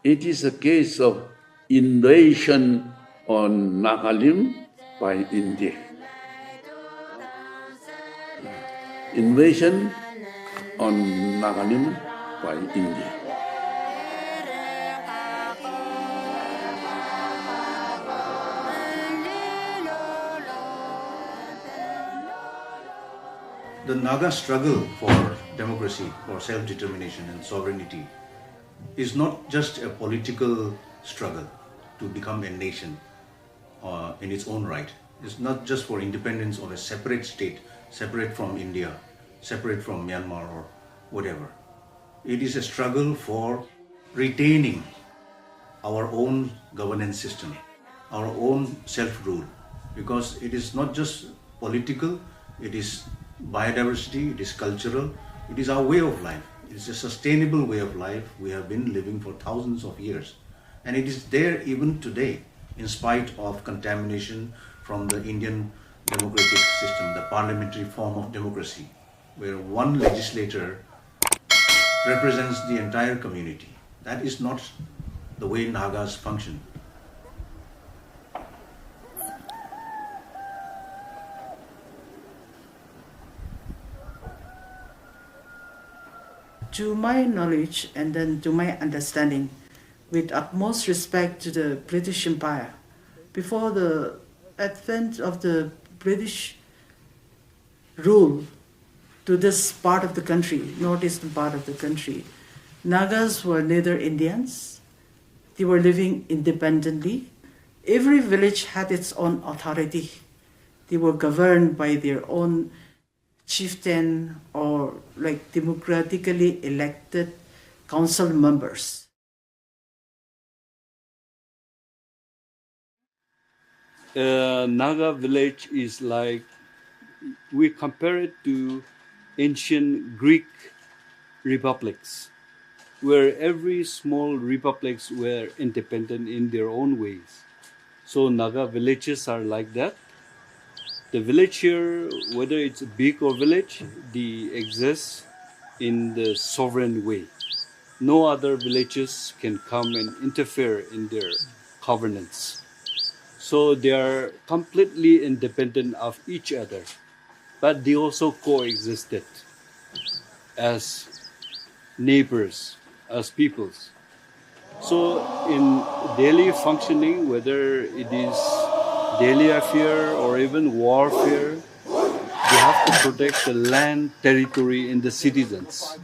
It is a case of invasion on Nagalim by India. Invasion on Nagalim by India. The Naga struggle for democracy, for self-determination and sovereignty is not just a political struggle to become a nation in its own right. It's not just for independence of a separate state, separate from India, separate from Myanmar or whatever. It is a struggle for retaining our own governance system, our own self-rule, because it is not just political, it is biodiversity, it is cultural, it is our way of life. It is a sustainable way of life we have been living for thousands of years. And it is there even today, in spite of contamination from the Indian democratic system, the parliamentary form of democracy, where one legislator represents the entire community. That is not the way Nagas function. To my knowledge and then to my understanding, with utmost respect to the British Empire, before the advent of the British rule to this part of the country, northeastern part of the country, Nagas were neither Indians, they were living independently. Every village had its own authority. They were governed by their own chieftain or like democratically elected council members. Naga village is like, we compare it to ancient Greek republics, where every small republics were independent in their own ways. So Naga villages are like that. The village here, whether it's big or village, they exist in the sovereign way. No other villages can come and interfere in their governance. So they are completely independent of each other, but they also coexisted as neighbors, as peoples. So in daily functioning, whether it is daily affair or even warfare, they have to protect the land, territory, and the citizens.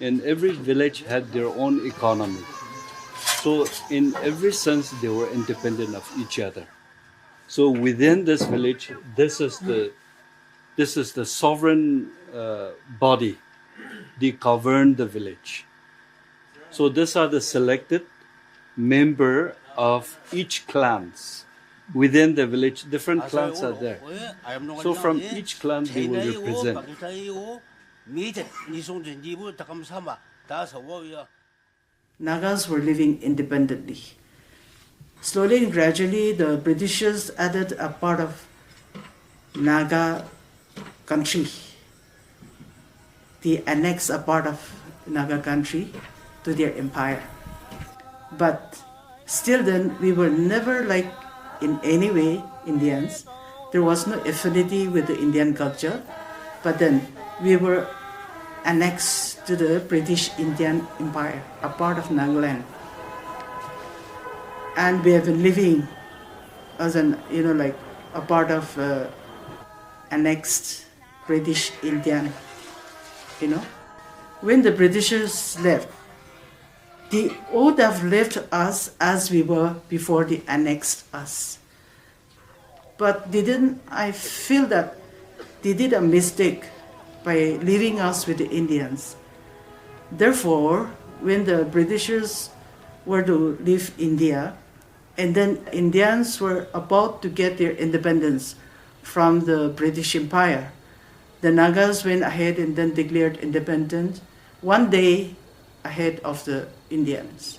And every village had their own economy. So in every sense, they were independent of each other. So within this village, this is the sovereign body. They govern the village. So these are the selected member of each clans. Within the village, different clans are there. So from each clan, they will represent. Nagas were living independently. Slowly and gradually, the Britishers added a part of Naga country. They annexed a part of Naga country to their empire. But still then, we were never like in any way Indians. There was no affinity with the Indian culture, but then we were annexed to the British Indian Empire, a part of Nagaland. And we have been living as like a part of annexed British Indian, When the Britishers left, they would have left us as we were before they annexed us. But they didn't. I feel that they did a mistake by leaving us with the Indians. Therefore, when the Britishers were to leave India, and then Indians were about to get their independence from the British Empire, the Nagas went ahead and then declared independent one day ahead of the Indians.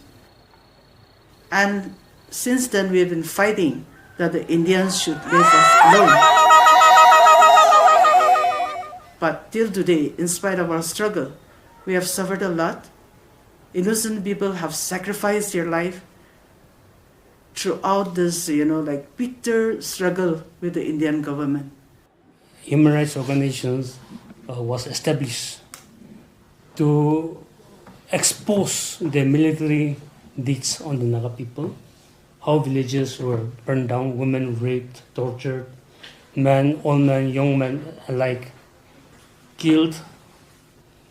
And since then, we have been fighting that the Indians should leave us alone. But till today, in spite of our struggle, we have suffered a lot. innocent people have sacrificed their life throughout this, like bitter struggle with the Indian government. Human rights organizations was established to expose the military deeds on the Naga people, how villages were burned down, women raped, tortured, men, old men, young men alike killed,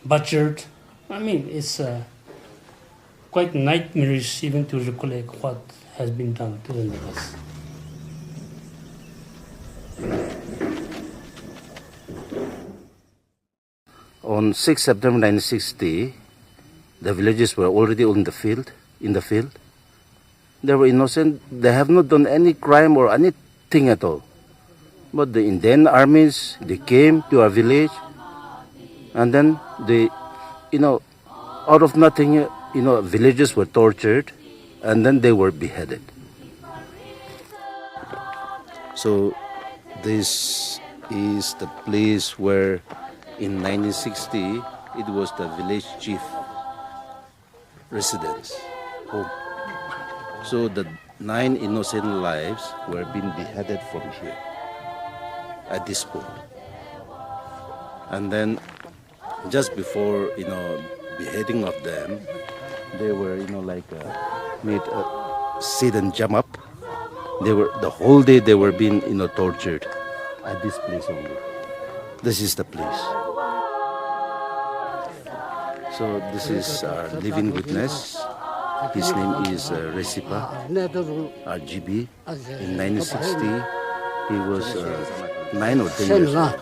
butchered. I mean, it's quite nightmarish even to recollect what has been done to the Nagas. On 6 September 1960, the villages were already in the field. They were innocent. They have not done any crime or anything at all. But the Indian armies, they came to our village, and then they, out of nothing, villages were tortured, and then they were beheaded. So this is the place where in 1960 it was the village chief residence home. So the 9 innocent lives were being beheaded from here at this point. And then just before beheading of them, they were made a sit and jump up. They were the whole day they were being tortured at this place only. This is the place. So this is our living witness. His name is Recipa RGB. In 1960, he was 9 or 10 years old.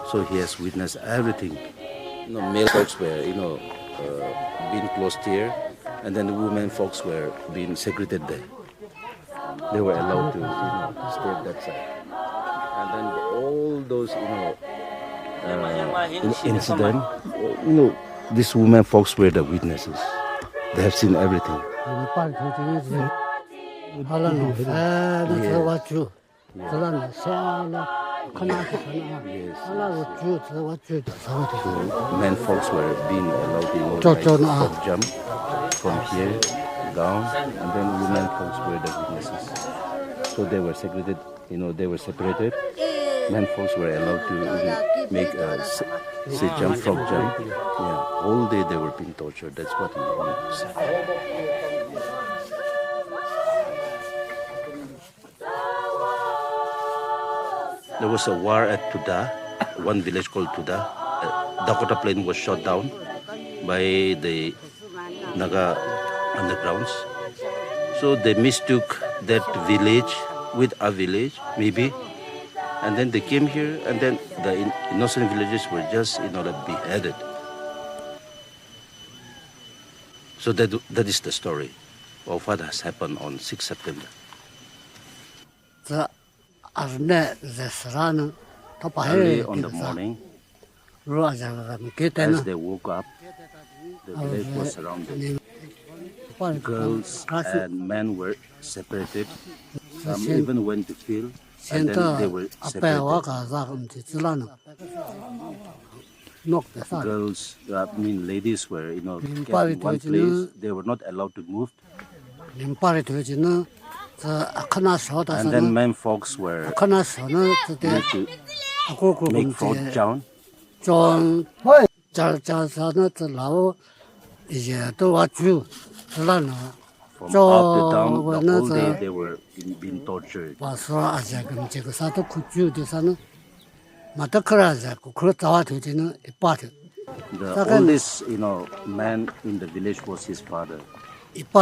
So he has witnessed everything. Male folks were being closed here, and then the women folks were being secreted there. They were allowed to stay at that side. And then all those incident, these women folks were the witnesses. They have seen everything. Men folks were being allowed to jump from here down, and then women folks were the witnesses. So they were segregated, they were separated. Men folks were allowed to make say jump, frog jump. Yeah, all day they were being tortured. That's what he wanted to say. There was a war at Tuda, one village called Tuda. Dakota Plain was shot down by the Naga undergrounds. So they mistook that village with our village, maybe. And then they came here, and then the innocent villagers were just, beheaded. So that is the story of what has happened on 6 September. Early on the morning, as they woke up, the village was surrounded. Girls and men were separated. Some even went to field, and then they were separated. Girls, ladies were, kept in one place. They were not allowed to move. And then men folks were made to make fraud down. From up to down, the whole day they were being tortured. The oldest, man in the village was his father. My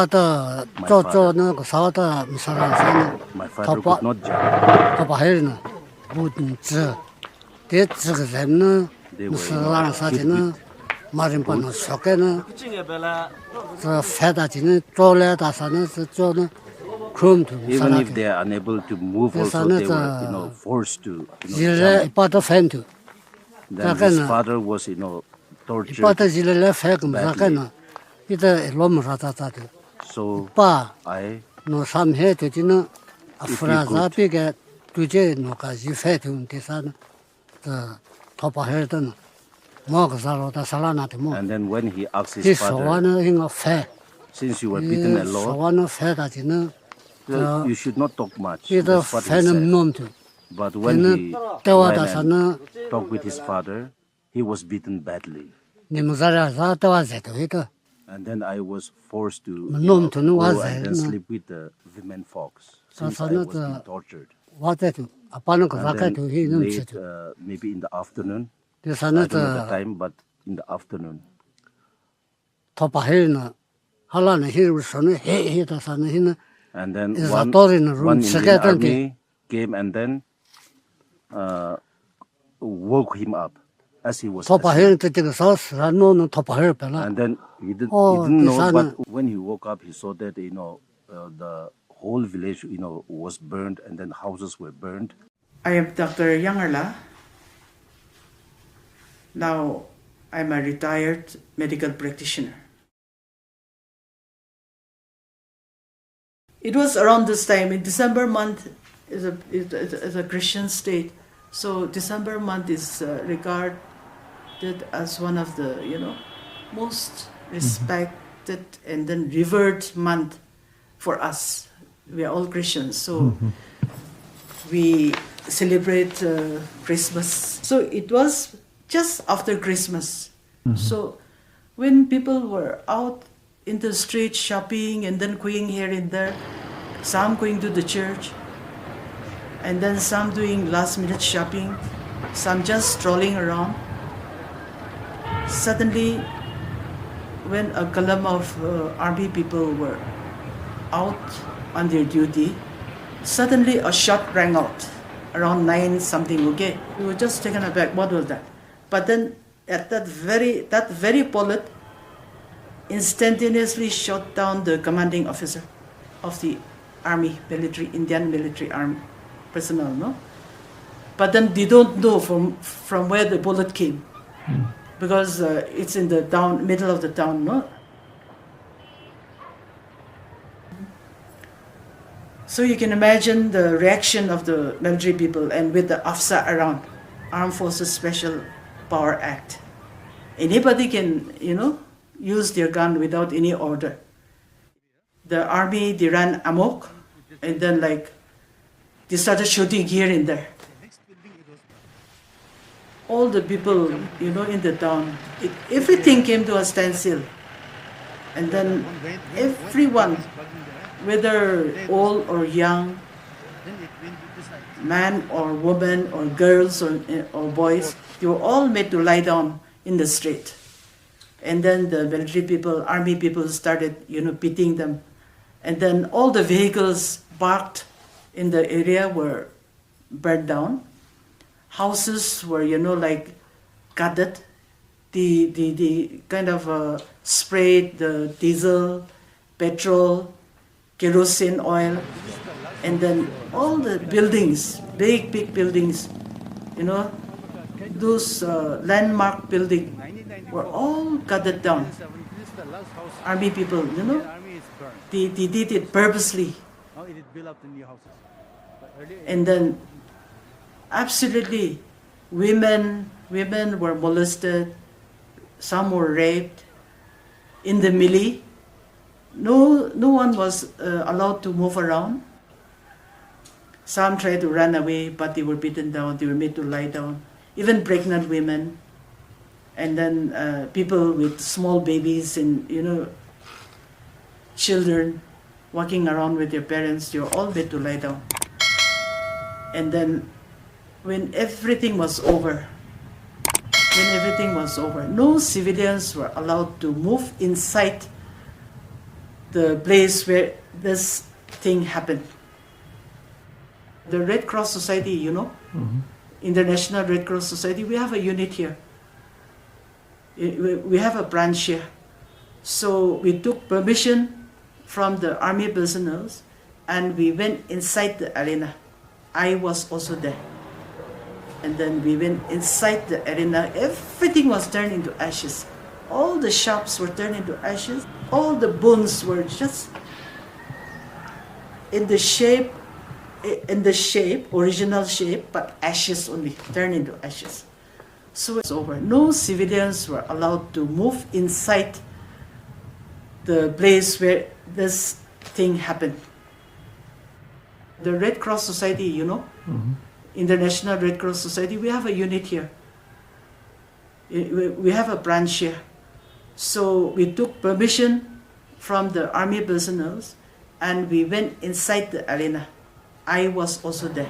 father could not jump. They were even if they are unable to move, also they were forced to jump. Then his father was tortured badly. So I, And then when he asked his father, since you were beaten a lot, you should not talk much. That's what he said. But when he went and talked with his father, he was beaten badly. And then I was forced to go and then sleep with the women folks since I was being tortured. And then late, maybe in the afternoon, I don't know the time, but in the afternoon. And then one Indian army came and then woke him up as he was asleep. And then he didn't know, but when he woke up, he saw that, the whole village, was burned, and then houses were burned. I am Dr. Yangarla. Now I'm a retired medical practitioner. It was around this time, in December month is a Christian state, so December month is regarded as one of the most respected and then revered month for us. We are all Christians, so we celebrate Christmas. So it was just after Christmas. So when people were out in the street shopping and then going here and there, some going to the church, and then some doing last minute shopping, some just strolling around. Suddenly, when a column of army people were out on their duty, suddenly a shot rang out around 9 something, okay? We were just taken aback, what was that? But then at that very bullet instantaneously shot down the commanding officer of the army, Indian military army personnel, no? But then they don't know from where the bullet came, because it's in the middle of the town, no? So you can imagine the reaction of the military people, and with the AFSA around, Armed Forces Special Power Act. Anybody can, use their gun without any order. The army, they ran amok, and then they started shooting here and there. All the people, in the town, everything came to a standstill. And then everyone, whether old or young, man or woman or girls or boys, they were all made to lie down in the street. And then the military people, army people started, beating them. And then all the vehicles parked in the area were burned down. Houses were, gutted. The kind of sprayed the diesel, petrol, kerosene oil, and then all the buildings, big buildings, those landmark buildings were all gutted down. Army people, they did it purposely. And then absolutely women were molested, some were raped. In the melee, no one was allowed to move around. Some tried to run away, but they were beaten down, they were made to lie down. Even pregnant women, and then people with small babies and, children walking around with their parents, they were all made to lie down. And then when everything was over, no civilians were allowed to move inside the place where this thing happened. The Red Cross Society, International Red Cross Society, we have a unit here. We have a branch here. So we took permission from the army personnel and we went inside the arena. I was also there. And then we went inside the arena. Everything was turned into ashes. All the shops were turned into ashes. All the bones were just in the shape, original shape, but ashes only, turned into ashes. So it's over. No civilians were allowed to move inside the place where this thing happened. The Red Cross Society, you know, International Red Cross Society, we have a unit here. We have a branch here. So we took permission from the army personnel and we went inside the arena. I was also there.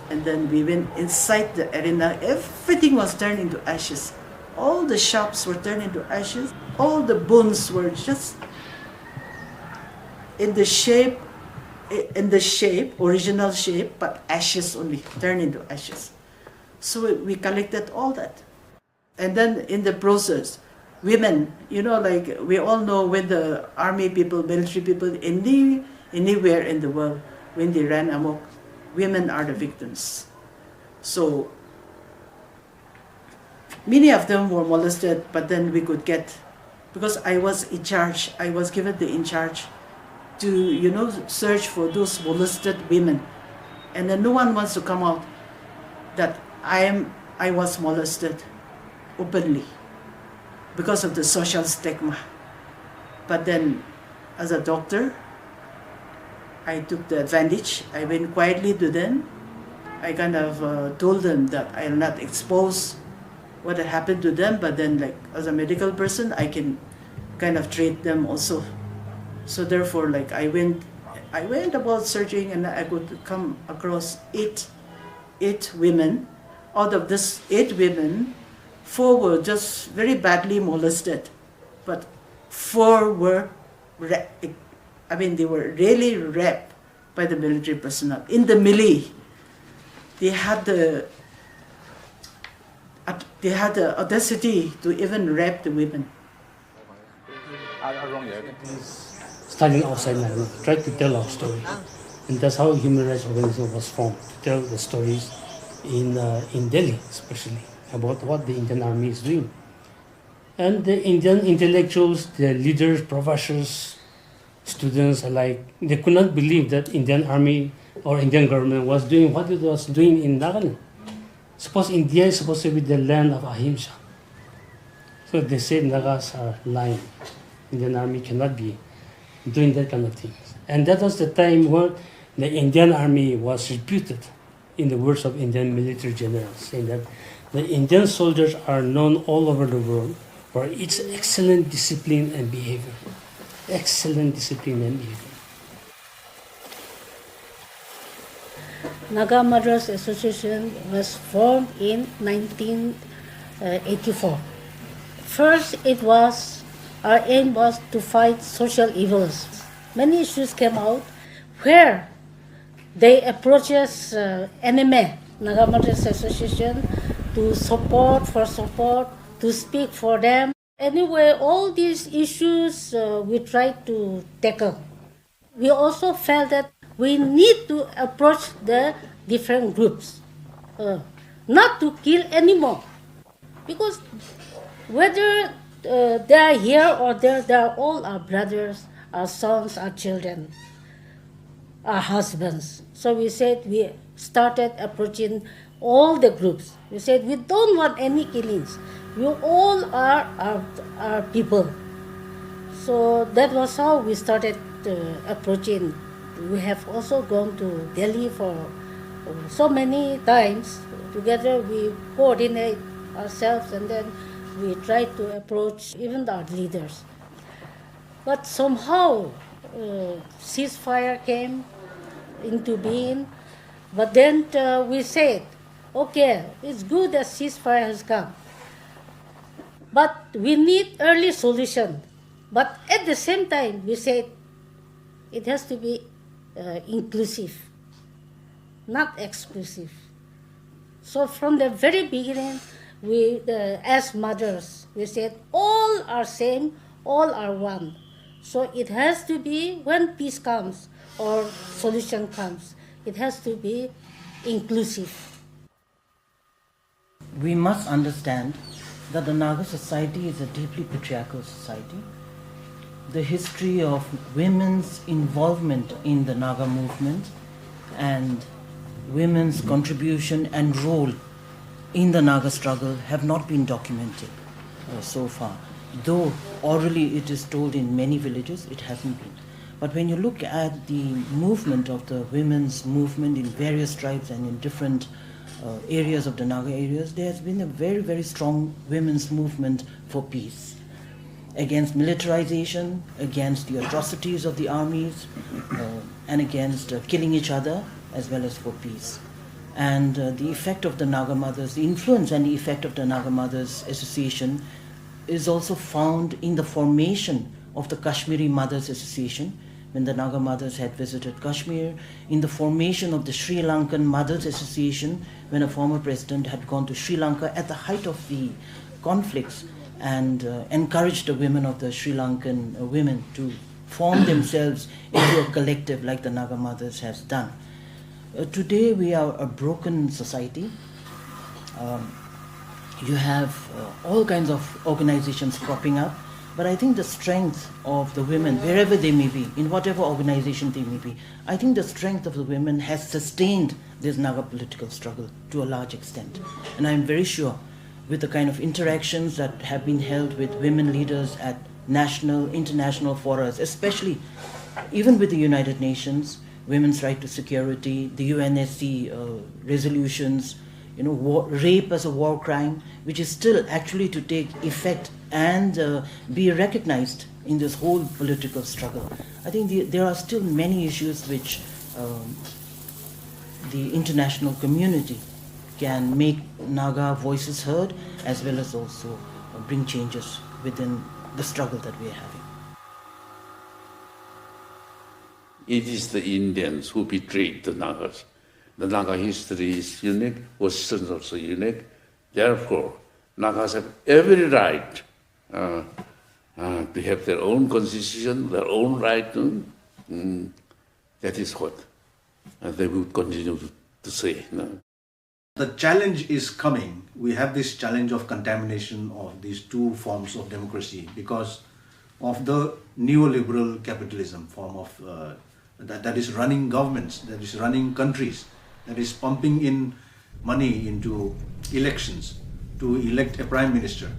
And then we went inside the arena. Everything was turned into ashes. All the shops were turned into ashes. All the bones were just in the shape, original shape, but ashes only, turned into ashes. So we collected all that. And then in the process, women, you know, like we all know when the army people, military people, anywhere in the world, when they ran amok, women are the victims. So many of them were molested, but then we could get, because I was in charge, I was given the in charge to, you know, search for those molested women. And then no one wants to come out that I was molested openly because of the social stigma. But then as a doctor, I took the advantage. I went quietly to them. I kind of told them that I'll not expose what had happened to them, but then like as a medical person, I can kind of treat them also. So therefore, like I went about searching and I could come across eight women. Out of this 8 women, 4 were just very badly molested, but 4 were, they were really raped by the military personnel. In the melee, they had the audacity to even rape the women. Standing outside Naga, tried to tell our story. And that's how human rights organization was formed, to tell the stories in Delhi, especially, about what the Indian Army is doing. And the Indian intellectuals, the leaders, professors, students alike, they could not believe that Indian Army or Indian government was doing what it was doing in Nagaland. Suppose India is supposed to be the land of ahimsa. So they said Nagas are lying. Indian Army cannot be doing that kind of things. And that was the time when the Indian Army was reputed, in the words of Indian military generals, saying that the Indian soldiers are known all over the world for its excellent discipline and behavior. Excellent discipline and behavior. Naga Mothers Association was formed in 1984. First, our aim was to fight social evils. Many issues came out where they approaches NMA, Naga Mothers Association, to support, to speak for them. Anyway, all these issues we tried to tackle. We also felt that we need to approach the different groups, not to kill anymore, because whether they are here or there, they are all our brothers, our sons, our children, our husbands. So we said we started approaching all the groups. We said we don't want any killings. You all are our people. So that was how we started approaching. We have also gone to Delhi for so many times. Together we coordinate ourselves and then we try to approach even our leaders. But somehow ceasefire came into being. But then we said, okay, it's good that ceasefire has come. But we need early solution. But at the same time, we said it has to be inclusive, not exclusive. So from the very beginning, we, as mothers, we said all are same, all are one. So it has to be, when peace comes or solution comes, it has to be inclusive. We must understand that the Naga society is a deeply patriarchal society. The history of women's involvement in the Naga movement and women's contribution and role in the Naga struggle have not been documented so far. Though orally it is told in many villages, it hasn't been. But when you look at the movement of the women's movement in various tribes and in different areas of the Naga areas, there has been a very, very strong women's movement for peace. Against militarization, against the atrocities of the armies, and against killing each other, as well as for peace. And the effect of the Naga Mothers, the influence and the effect of the Naga Mothers Association is also found in the formation of the Kashmiri Mothers Association, when the Naga Mothers had visited Kashmir, in the formation of the Sri Lankan Mothers Association, when a former president had gone to Sri Lanka at the height of the conflicts and encouraged the women of the Sri Lankan women to form themselves into a collective like the Naga Mothers has done. Today we are a broken society. You have all kinds of organizations cropping up, but I think the strength of the women, wherever they may be, in whatever organization they may be, I think the strength of the women has sustained this Naga political struggle to a large extent. And I'm very sure with the kind of interactions that have been held with women leaders at national, international forums, especially even with the United Nations, women's right to security, the UNSC resolutions, rape as a war crime, which is still actually to take effect and be recognized in this whole political struggle. I think there are still many issues which the international community can make Naga voices heard, as well as also bring changes within the struggle that we are having. It is the Indians who betrayed the Nagas. The Naga history is unique, Western is also unique. Therefore, Nagas have every right to have their own constitution, their own right. That is what they would continue to say. The challenge is coming. We have this challenge of contamination of these two forms of democracy because of the neoliberal capitalism form of that is running governments, that is running countries, that is pumping in money into elections to elect a prime minister.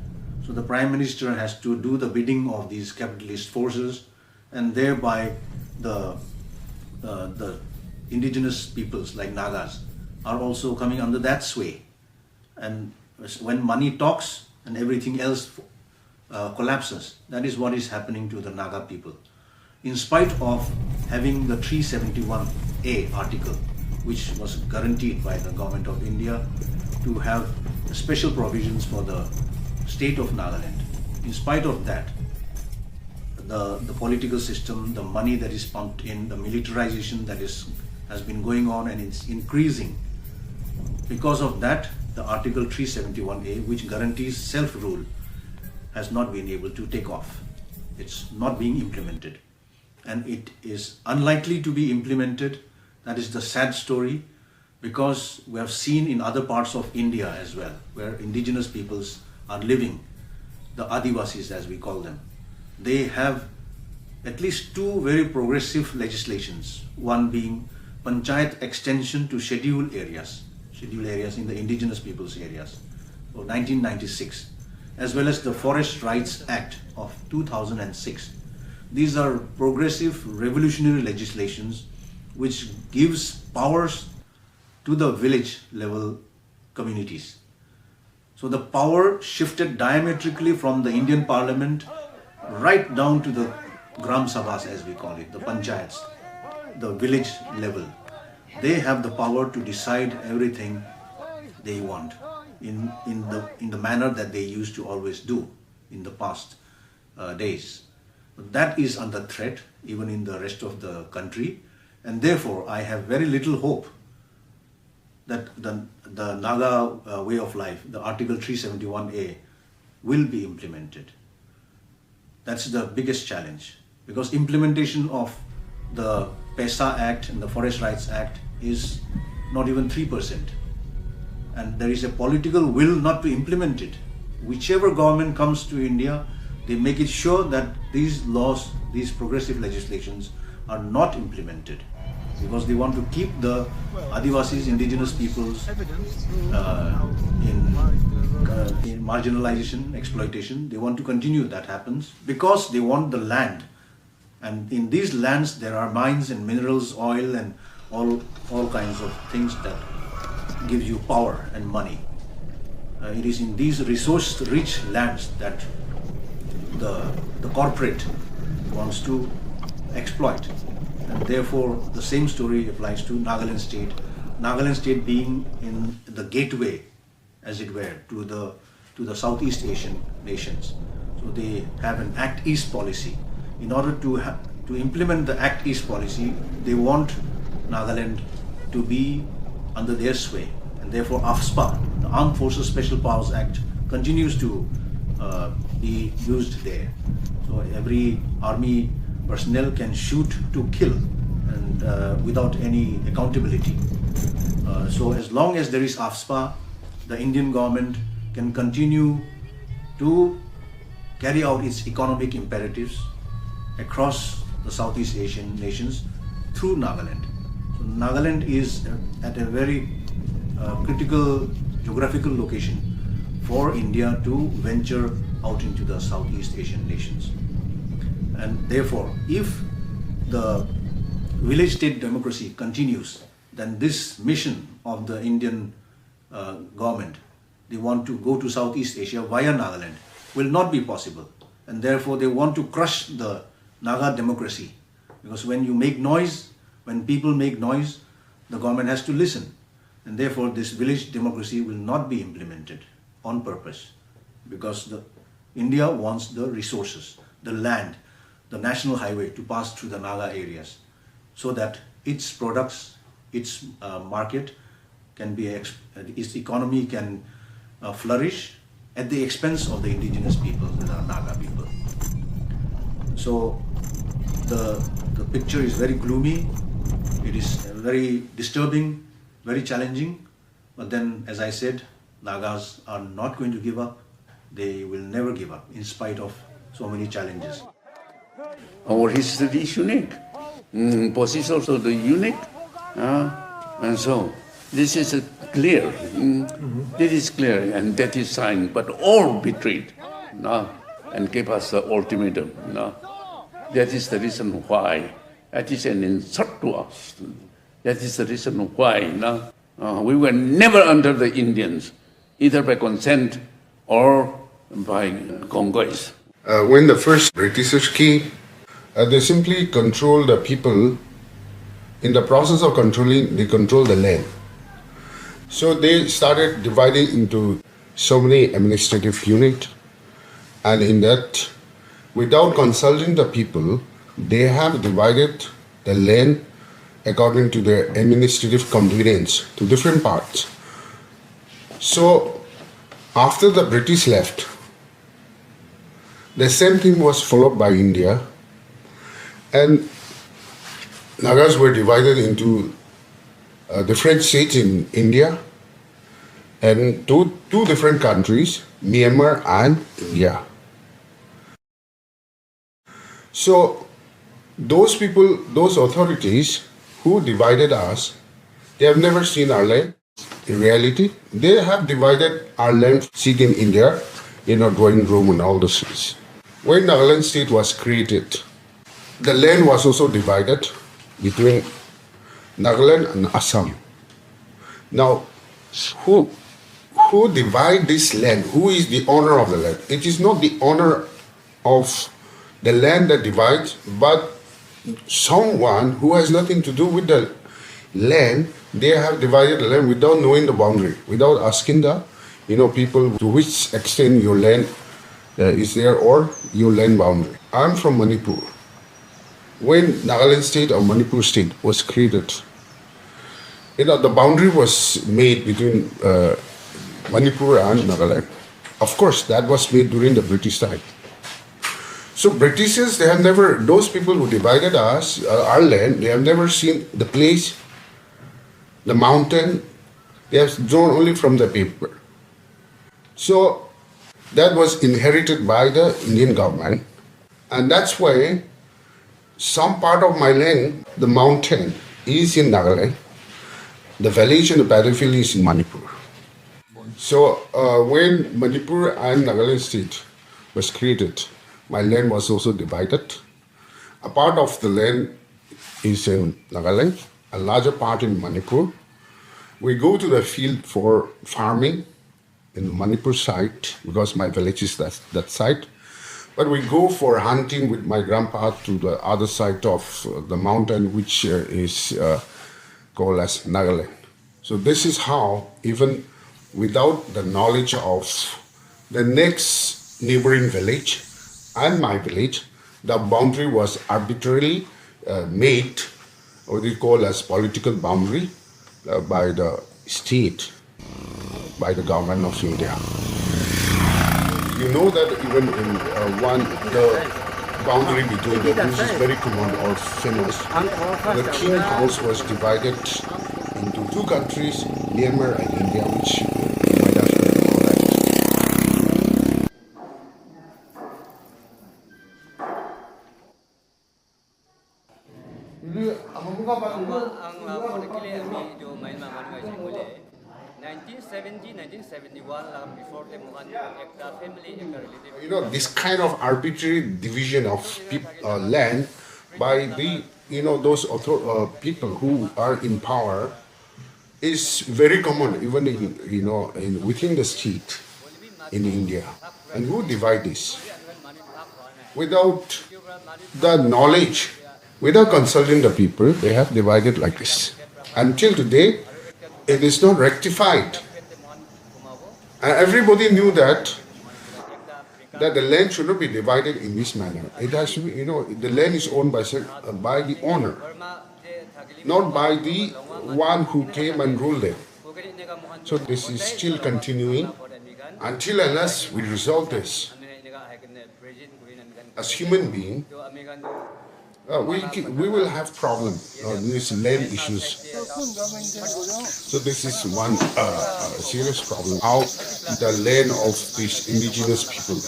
So the prime minister has to do the bidding of these capitalist forces, and thereby the indigenous peoples like Nagas are also coming under that sway. And when money talks and everything else collapses, that is what is happening to the Naga people. In spite of having the 371A article, which was guaranteed by the government of India to have special provisions for the state of Nagaland. In spite of that, the political system, the money that is pumped in, the militarization that has been going on and it's increasing. Because of that, the Article 371A, which guarantees self-rule, has not been able to take off. It's not being implemented. And it is unlikely to be implemented. That is the sad story, because we have seen in other parts of India as well, where indigenous peoples are living, the Adivasis as we call them. They have at least two very progressive legislations, one being Panchayat extension to scheduled areas in the indigenous peoples areas of 1996, as well as the Forest Rights Act of 2006. These are progressive revolutionary legislations which gives powers to the village level communities. So the power shifted diametrically from the Indian Parliament right down to the Gram Sabhas, as we call it, the Panchayats, the village level. They have the power to decide everything they want in the manner that they used to always do in the past days. But that is under threat even in the rest of the country, and therefore I have very little hope that the Naga way of life, the Article 371A, will be implemented. That's the biggest challenge, because implementation of the PESA Act and the Forest Rights Act is not even 3%. And there is a political will not to implement it. Whichever government comes to India, they make it sure that these laws, these progressive legislations are not implemented. because they want to keep the Adivasis, indigenous peoples, in marginalization, exploitation. They want to continue that happens because they want the land. And in these lands there are mines and minerals, oil and all kinds of things that gives you power and money. It is in these resource-rich lands that the corporate wants to exploit. And therefore, the same story applies to Nagaland state. Nagaland state being in the gateway, as it were, to the Southeast Asian nations. So they have an Act East policy. In order to implement the Act East policy, they want Nagaland to be under their sway. And therefore, AFSPA, the Armed Forces Special Powers Act, continues to be used there. So every army personnel can shoot to kill and without any accountability. So as long as there is AFSPA, the Indian government can continue to carry out its economic imperatives across the Southeast Asian nations through Nagaland. So Nagaland is at a very critical geographical location for India to venture out into the Southeast Asian nations. And therefore, if the village state democracy continues, then this mission of the Indian government, they want to go to Southeast Asia via Nagaland, will not be possible. And therefore they want to crush the Naga democracy. Because when you make noise, when people make noise, the government has to listen. And therefore this village democracy will not be implemented on purpose. Because India wants the resources, the land, the national highway to pass through the Naga areas, so that its products, its market can be, its economy can flourish at the expense of the indigenous people, the Naga people. So the picture is very gloomy, it is very disturbing, very challenging, but then, as I said, Nagas are not going to give up. They will never give up in spite of so many challenges. Our history is unique. Position also the unique. And so this is clear. This is clear and that is signed, but all betrayed and gave us the ultimatum. That is the reason why it is an insult to us. That is the reason why we were never under the Indians, either by consent or by conquest. When the first Britishers came, they simply controlled the people. In the process of controlling, they controlled the land. So they started dividing into so many administrative units, and in that, without consulting the people, they have divided the land according to their administrative convenience to different parts. So after the British left, the same thing was followed by India, and Nagas were divided into different states in India and two different countries, Myanmar and India. So those people, those authorities who divided us, they have never seen our land. In reality, they have divided our land, seat in India, in our dwelling room and all the cities. When Nagaland state was created, the land was also divided between Nagaland and Assam. Now, who divide this land? Who is the owner of the land? It is not the owner of the land that divides, but someone who has nothing to do with the land. They have divided the land without knowing the boundary, without asking the people to which extent your land is there or your land boundary. I'm from Manipur. When Nagaland state or Manipur state was created, the boundary was made between Manipur and Nagaland. Of course, that was made during the British time. So Britishers, they have never, those people who divided us, our land, they have never seen the place, the mountain. They have drawn only from the paper. So that was inherited by the Indian government. And that's why some part of my land, the mountain, is in Nagaland. The village and the battlefield is in Manipur. So when Manipur and Nagaland state was created, my land was also divided. A part of the land is in Nagaland, a larger part in Manipur. We go to the field for farming in the Manipur side because my village is that side. But we go for hunting with my grandpa to the other side of the mountain, which is called as Nagaland. So this is how, even without the knowledge of the next neighboring village and my village, the boundary was arbitrarily made, or they call as political boundary, by the state, by the government of India. You know that even in the boundary between them, which is very common or famous, the 𝐍𝐀𝐆𝐋 was divided into two countries, Myanmar and India, which you might have heard already. You know, this kind of arbitrary division of land by the, those people who are in power is very common, even within the state in India. And who divide this? Without the knowledge, without consulting the people, they have divided like this. Until today, it is not rectified. And everybody knew that the land should not be divided in this manner. It has to be, the land is owned by the owner, not by the one who came and ruled it. So this is still continuing until unless we resolve this. As human beings, we will have problems on these land issues. So this is one serious problem. How the land of these indigenous people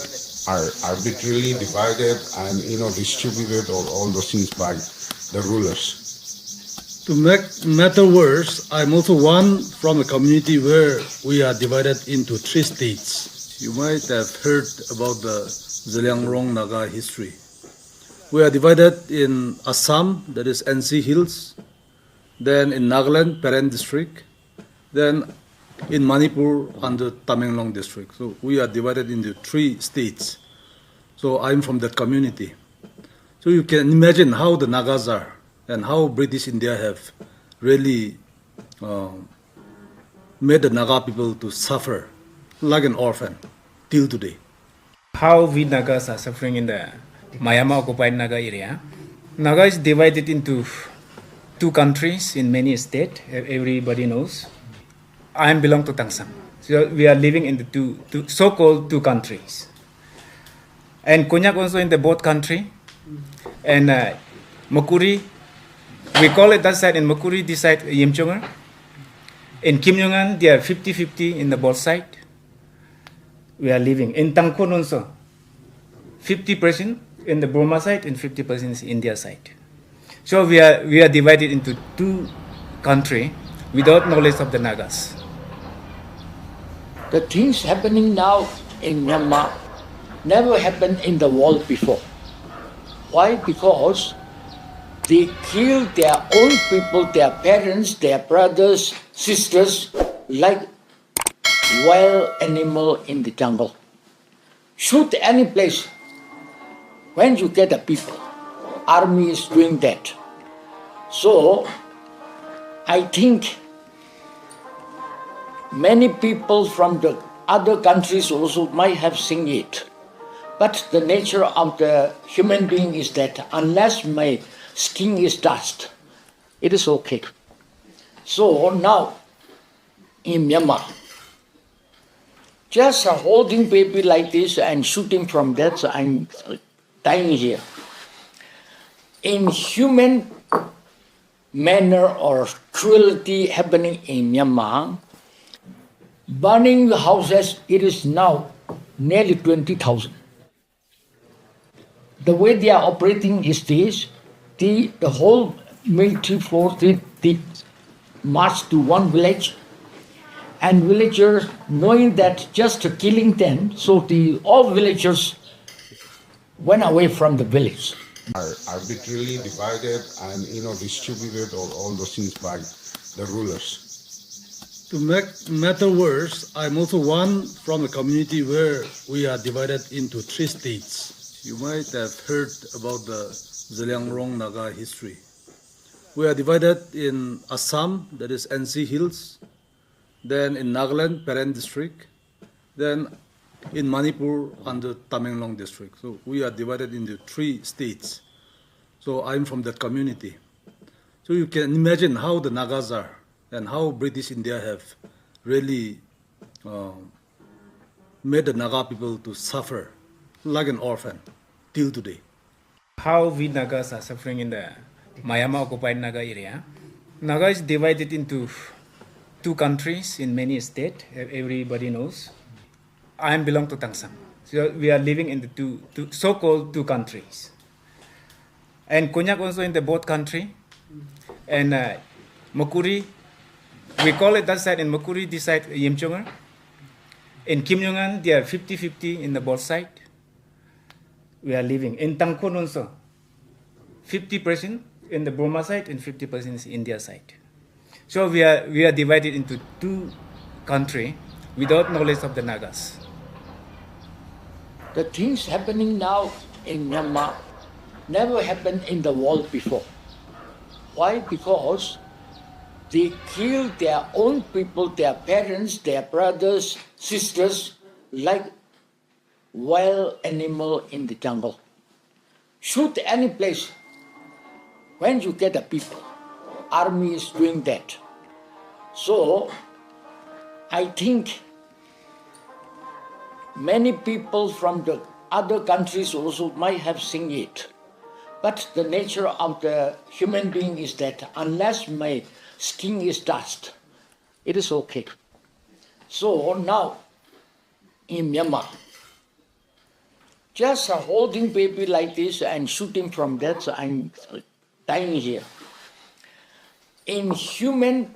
are arbitrarily divided and distributed, or all those things by the rulers. To make matter worse, I'm also one from a community where we are divided into 3 states. You might have heard about the 𝐍𝐀𝐆𝐋 Naga history. We are divided in Assam, that is NC Hills, then in Nagaland, Peren district, then in Manipur under Tamenglong district. So we are divided into 3 states. So I'm from that community. So you can imagine how the Nagas are and how British India have really made the Naga people to suffer like an orphan till today. How we Nagas are suffering in the Myanmar occupied Naga area. Naga is divided into 2 countries in many states, everybody knows. I belong to Tangsang. So we are living in the two so-called 2 countries. And Konyak also in the both country. And Makuri, we call it that side in Makuri, this side Yimchonga. In Kim Jong-un, they are 50-50 in the both side. We are living. In Tangkon also, 50% in the Burma side and 50% is India side. So we are divided into 2 countries without knowledge of the Nagas. The things happening now in Myanmar never happened in the world before. Why? Because they kill their own people, their parents, their brothers, sisters, like wild animal in the jungle. Shoot any place. When you get a people, army is doing that. So, I think many people from the other countries also might have seen it. But the nature of the human being is that unless my skin is dust, it is okay. So now, in Myanmar, just holding baby like this and shooting from that, so I'm dying here. In human manner or cruelty happening in Myanmar, burning the houses, it is now nearly 20,000. The way they are operating is this: the whole military force, they marched to one village, and villagers, knowing that just killing them, so all villagers went away from the village. Are arbitrarily divided and distributed all those things by the rulers. To make matter worse, I'm also one from a community where we are divided into 3 states. You might have heard about the 𝐍𝐀𝐆𝐒 Naga history. We are divided in Assam, that is NC Hills, then in Nagaland, Peren district, then in Manipur under Tamenglong district. So we are divided into 3 states. So I'm from that community. So you can imagine how the Nagas are and how British India have really made the Naga people to suffer like an orphan till today. How we Nagas are suffering in the Myanmar occupied Naga area. Naga is divided into 2 countries in many states, everybody knows. I belong to Tangsang. So we are living in the two so-called 2 countries. And Konyak also in the both country. And Makuri, we call it that side in Makuri, this side Yimchonga. In Kim Jong-un, they are 50-50 in the both side. We are living. In Tangkon also, 50% in the Burma side and 50% is India side. So we are divided into 2 countries without knowledge of the Nagas. The things happening now in Myanmar never happened in the world before. Why? Because they kill their own people, their parents, their brothers, sisters, like wild animal in the jungle. Shoot any place. When you get the people, army is doing that. So, I think many people from the other countries also might have seen it. But the nature of the human being is that unless my skin is touched, it is okay. So now, in Myanmar, just holding baby like this and shooting from that, so I'm dying here. In human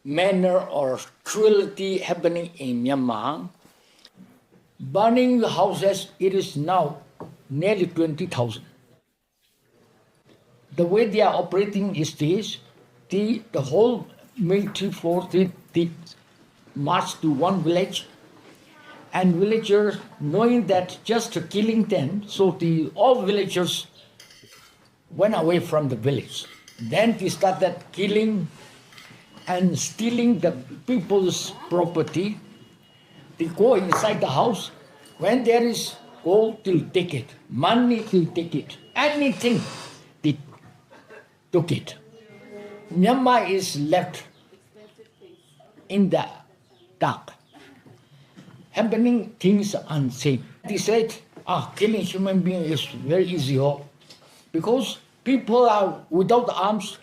manner or cruelty happening in Myanmar, burning the houses, it is now nearly 20,000. The way they are operating is this: the whole military force, they march to one village, and villagers, knowing that just killing them, so all villagers went away from the village. Then they started killing and stealing the people's property. They go inside the house. When there is gold, they'll take it. Money, they'll take it. Anything, they took it. Myanmar is left in the dark. Happening things unseen. They said, killing human being is very easy, because people are without arms,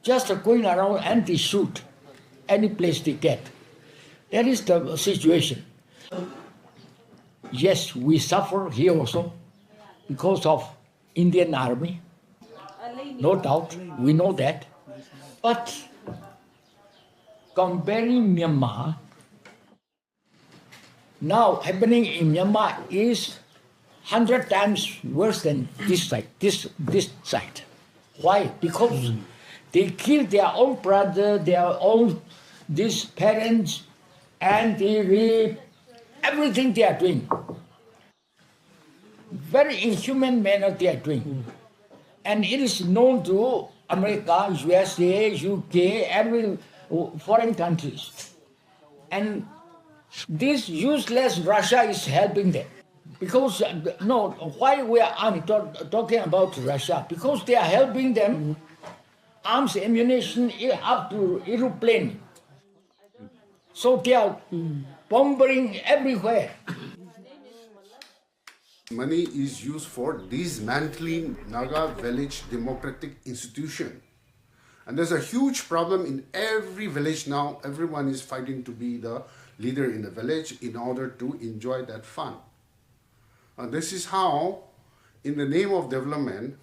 just going around and they shoot any place they get. That is the situation. Yes, we suffer here also because of Indian army. No doubt, we know that. But comparing Myanmar, now happening in Myanmar is 100 times worse than this side, this side. Why? Because they kill their own brother, their own these parents, and they rape, everything they are doing. Very inhuman manner they are doing. And it is known to America, USA, UK, every foreign countries. And this useless Russia is helping them. Because, why we are talking about Russia? Because they are helping them, arms, ammunition, up to aeroplane. So they are bombing everywhere. Money is used for dismantling Naga village democratic institution. And there's a huge problem in every village now. Everyone is fighting to be the leader in the village in order to enjoy that fun. This is how, in the name of development,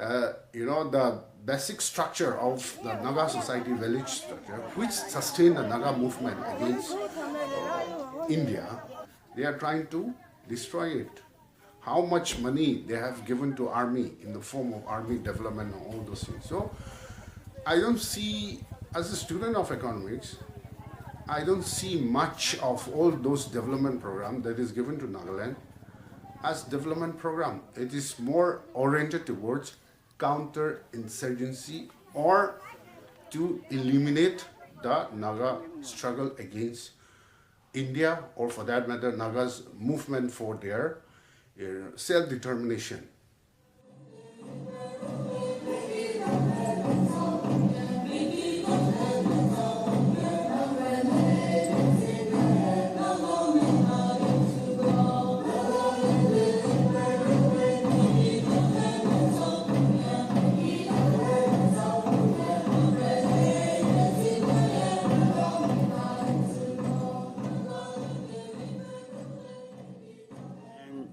the basic structure of the Naga society, village structure, which sustained the Naga movement against India, they are trying to destroy it. How much money they have given to army in the form of army development and all those things. So I don't see, as a student of economics, I don't see much of all those development programs that is given to Nagaland as development program. It is more oriented towards counter-insurgency or to eliminate the Naga struggle against India, or for that matter, Naga's movement for their self-determination.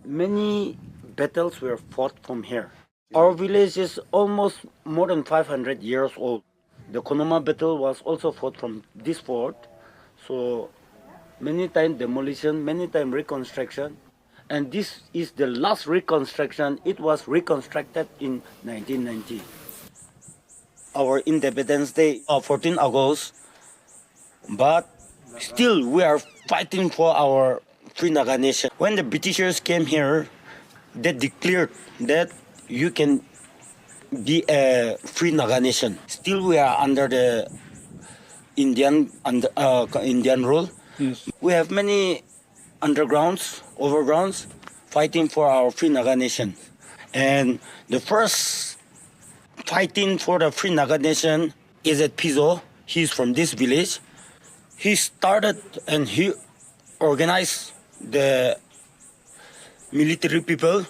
Many battles were fought from here. Our village is almost more than 500 years old. The Konoma battle was also fought from this fort. So many times demolition, many times reconstruction. And this is the last reconstruction. It was reconstructed in 1990. Our Independence Day, 14 August. But still we are fighting for our free Naga nation. When the Britishers came here, they declared that you can be a free Naga nation. Still, we are under the Indian rule. Yes. We have many undergrounds, overgrounds, fighting for our free Naga nation. And the first fighting for the free Naga nation is at Pizo. He's from this village. He started and he organized the military people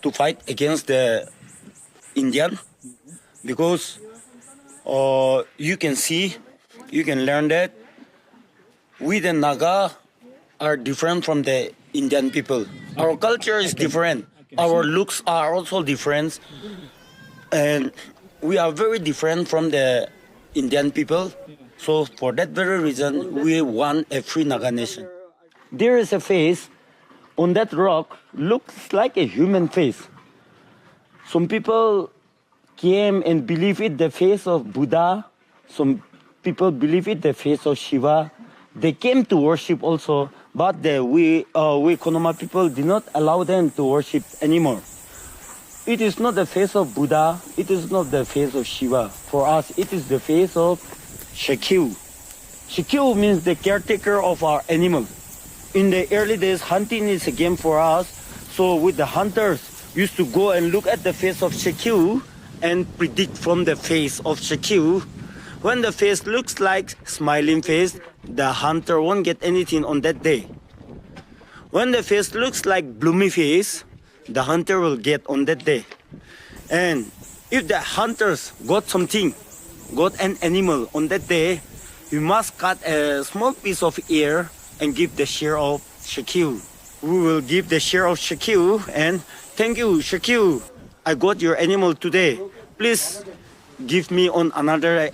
to fight against the Indian, because you can see, you can learn that we the Naga are different from the Indian people. Our culture is different. Our looks are also different. And we are very different from the Indian people. So for that very reason, we want a free Naga nation. There is a face on that rock, looks like a human face. Some people came and believe it the face of Buddha. Some people believe it the face of Shiva. They came to worship also, but we Konoma people did not allow them to worship anymore. It is not the face of Buddha. It is not the face of Shiva. For us, it is the face of 𝐍𝐀𝐆𝐿. 𝐍𝐀𝐆𝐿 means the caretaker of our animal. In the early days, hunting is a game for us. So with the hunters, used to go and look at the face of 𝐍𝐀𝐆𝐿 and predict from the face of 𝐍𝐀𝐆𝐿. When the face looks like smiling face, the hunter won't get anything on that day. When the face looks like gloomy face, the hunter will get on that day. And if the hunters got something, got an animal on that day, you must cut a small piece of ear and give the share of 𝐍𝐀𝐆𝐿. We will give the share of 𝐍𝐀𝐆𝐿 and thank you, 𝐍𝐀𝐆𝐿. I got your animal today. Please give me on another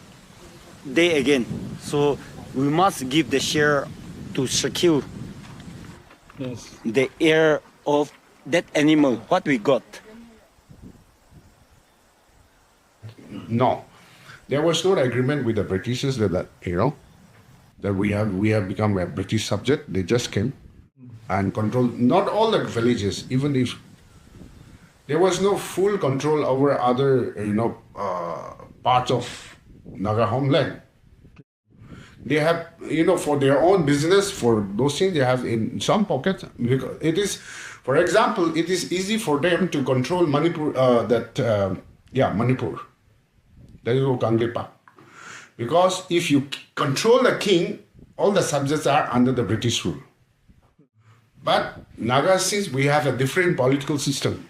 day again. So we must give the share to 𝐍𝐀𝐆𝐿. Yes. The ear of that animal, what we got. No, there was no agreement with the Britishers that that we have become a British subject. They just came and controlled not all the villages. Even if there was no full control over other parts of Naga homeland, they have for their own business, for those things they have in some pockets. Because it is, for example, it is easy for them to control Manipur. Manipur. That is Kanglepa. Because if you control the king, all the subjects are under the British rule. But Naga, since we have a different political system,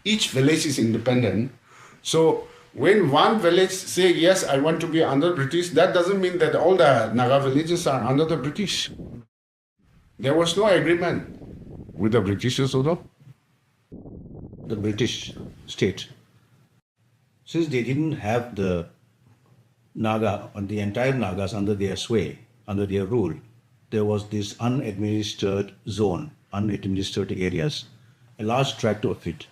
each village is independent. So when one village say, yes, I want to be under British, that doesn't mean that all the Naga villages are under the British. There was no agreement with the Britishers, although the British state. since they didn't have the Naga, or the entire Nagas under their sway, under their rule, there was this unadministered zone, unadministered areas. A large tract of it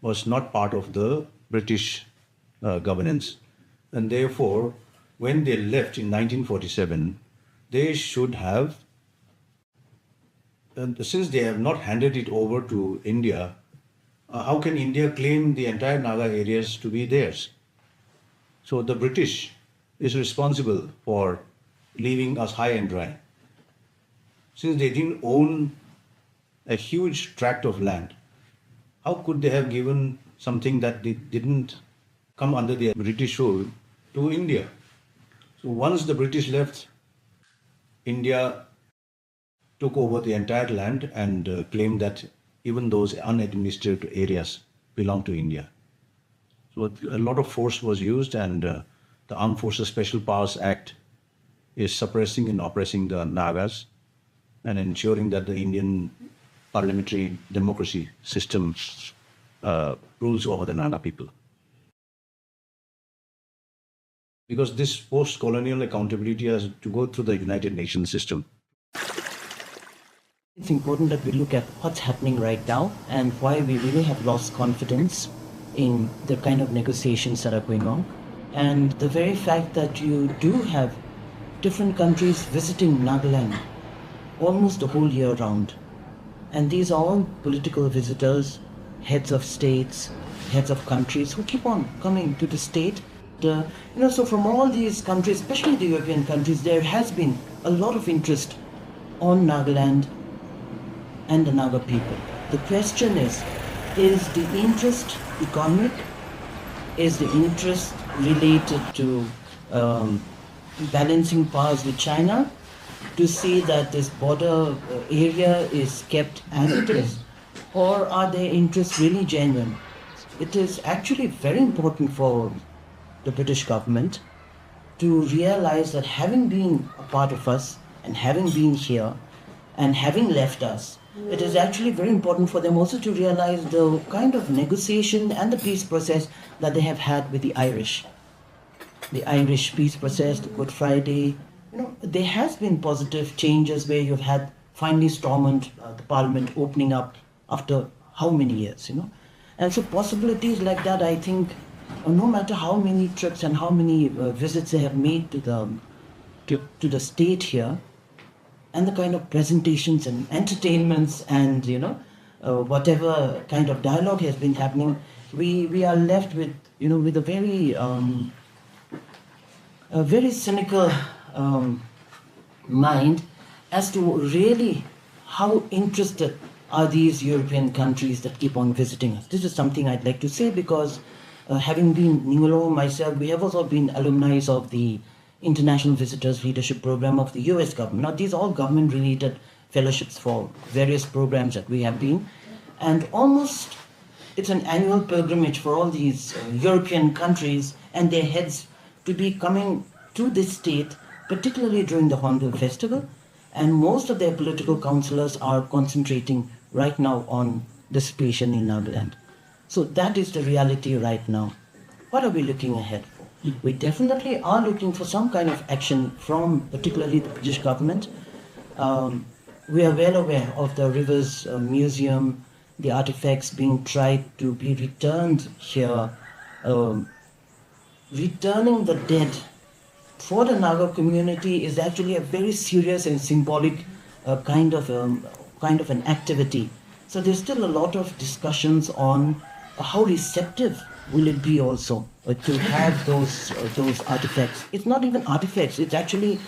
was not part of the British governance. And therefore, when they left in 1947, they should have, and since they have not handed it over to India, how can India claim the entire Naga areas to be theirs? So the British is responsible for leaving us high and dry. Since they didn't own a huge tract of land, how could they have given something that didn't come under the British rule to India? So once the British left, India took over the entire land and claimed that even those unadministered areas belong to India. So a lot of force was used, and the Armed Forces Special Powers Act is suppressing and oppressing the Nagas and ensuring that the Indian parliamentary democracy system rules over the Naga people. Because this post-colonial accountability has to go through the United Nations system. It's important that we look at what's happening right now and why we really have lost confidence in the kind of negotiations that are going on. And the very fact that you do have different countries visiting Nagaland almost the whole year round. And these are all political visitors, heads of states, heads of countries who keep on coming to the state. So from all these countries, especially the European countries, there has been a lot of interest on Nagaland and the Naga people. The question is the interest economic? Is the interest related to balancing powers with China to see that this border area is kept as it is? Or are their interests really genuine? It is actually very important for the British government to realize that having been a part of us and having been here and having left us, it is actually very important for them also to realize the kind of negotiation and the peace process that they have had with the Irish. The Irish peace process, the Good Friday, there has been positive changes where you've had finally Stormont, the parliament opening up after how many years, And so possibilities like that, I think, no matter how many trips and how many visits they have made to the state here, and the kind of presentations and entertainments and whatever kind of dialogue has been happening, we are left with with a very cynical mind as to really how interested are these European countries that keep on visiting us. This is something I'd like to say because having been Ningolo myself, we have also been alumni of the International Visitors Leadership Program of the US government. Now, these are all government-related fellowships for various programs that we have been. And almost it's an annual pilgrimage for all these European countries and their heads to be coming to this state, particularly during the Hornbill Festival. And most of their political councillors are concentrating right now on the situation in Nagaland. So that is the reality right now. What are we looking ahead for? We definitely are looking for some kind of action from particularly the British government. We are well aware of the Rivers Museum, the artifacts being tried to be returned here. Returning the dead for the Naga community is actually a very serious and symbolic kind of an activity. So there's still a lot of discussions on how receptive will it be also to have those artifacts. It's not even artifacts, it's actually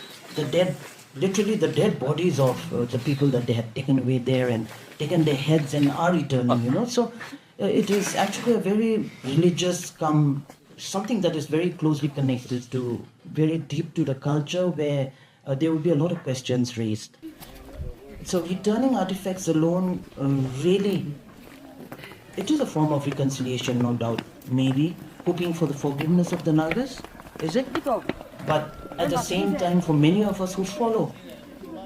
literally the dead bodies of the people that they have taken away there and taken their heads and are returning, So it is actually a very religious something that is very closely connected to, very deep to the culture where there will be a lot of questions raised. So returning artifacts alone really, it is a form of reconciliation, no doubt, maybe, hoping for the forgiveness of the Nagas, is it? But at the same time, for many of us who follow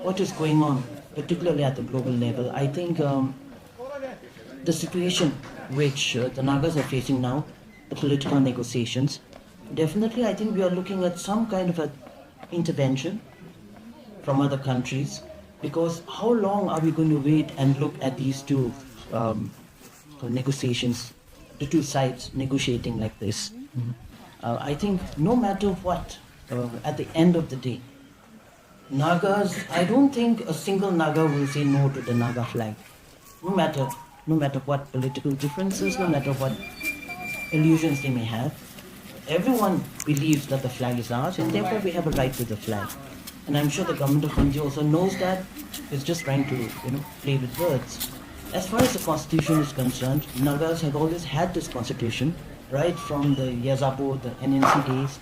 what is going on, particularly at the global level, I think the situation which the Nagas are facing now the political negotiations. Definitely, I think we are looking at some kind of an intervention from other countries, because how long are we going to wait and look at these two negotiations, the two sides negotiating like this? I think no matter what, at the end of the day, Nagas, I don't think a single Naga will say no to the Naga flag. No matter what political differences, no matter what illusions they may have, everyone believes that the flag is ours, and therefore we have a right to the flag. And I'm sure the government of India also knows that. It's just trying to, play with words. As far as the constitution is concerned, Nagas have always had this constitution, right from the 𝐍𝐀𝐆𝐋, the NNC days.